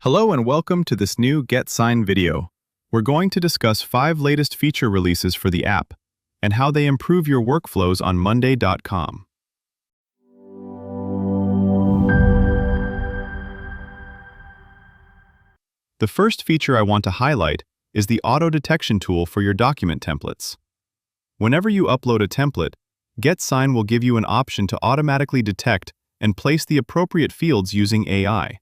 Hello and welcome to this new GetSign video. We're going to discuss 5 latest feature releases for the app and how they improve your workflows on Monday.com. The first feature I want to highlight is the auto detection tool for your document templates. Whenever you upload a template, GetSign will give you an option to automatically detect and place the appropriate fields using AI.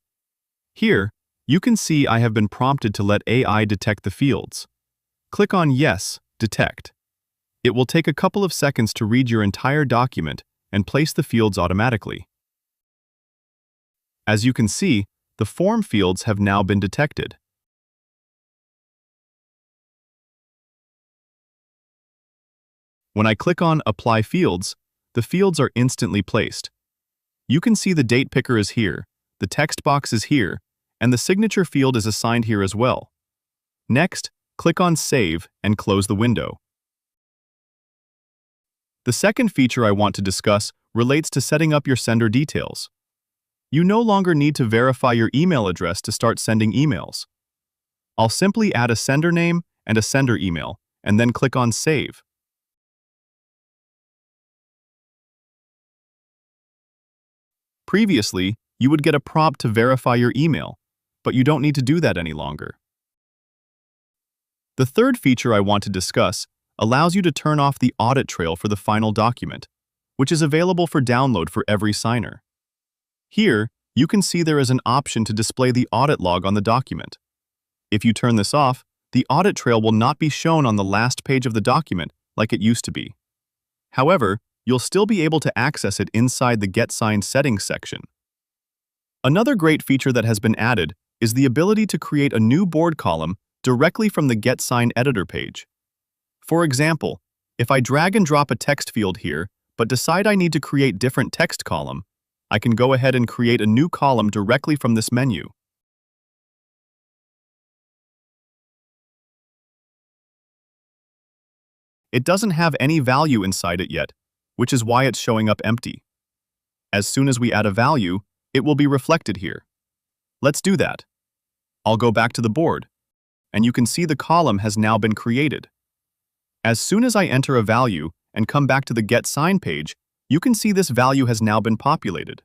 Here, you can see I have been prompted to let AI detect the fields. Click on Yes, Detect. It will take a couple of seconds to read your entire document and place the fields automatically. As you can see, the form fields have now been detected. When I click on Apply Fields, the fields are instantly placed. You can see the date picker is here, the text box is here, and the signature field is assigned here as well. Next, click on Save and close the window. The second feature I want to discuss relates to setting up your sender details. You no longer need to verify your email address to start sending emails. I'll simply add a sender name and a sender email, and then click on Save. Previously, you would get a prompt to verify your email, but you don't need to do that any longer. The third feature I want to discuss allows you to turn off the audit trail for the final document, which is available for download for every signer. Here, you can see there is an option to display the audit log on the document. If you turn this off, the audit trail will not be shown on the last page of the document like it used to be. However, you'll still be able to access it inside the GetSign settings section. Another great feature that has been added is the ability to create a new board column directly from the GetSign editor page. For example, if I drag and drop a text field here, but decide I need to create different text column, I can go ahead and create a new column directly from this menu. It doesn't have any value inside it yet, which is why it's showing up empty. As soon as we add a value, it will be reflected here. Let's do that. I'll go back to the board, and you can see the column has now been created. As soon as I enter a value and come back to the GetSign page, you can see this value has now been populated.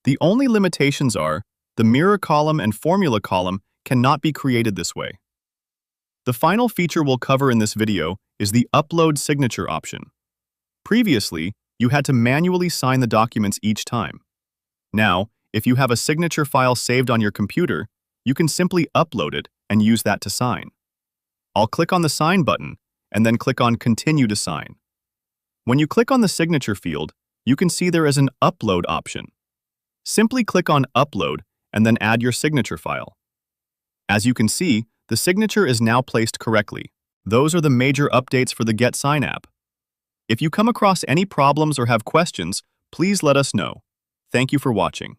The only limitations are the mirror column and formula column cannot be created this way. The final feature we'll cover in this video is the Upload Signature option. Previously, you had to manually sign the documents each time. Now, if you have a signature file saved on your computer, you can simply upload it and use that to sign. I'll click on the Sign button and then click on Continue to Sign. When you click on the signature field, you can see there is an Upload option. Simply click on Upload and then add your signature file. As you can see, the signature is now placed correctly. Those are the major updates for the GetSign app. If you come across any problems or have questions, please let us know. Thank you for watching.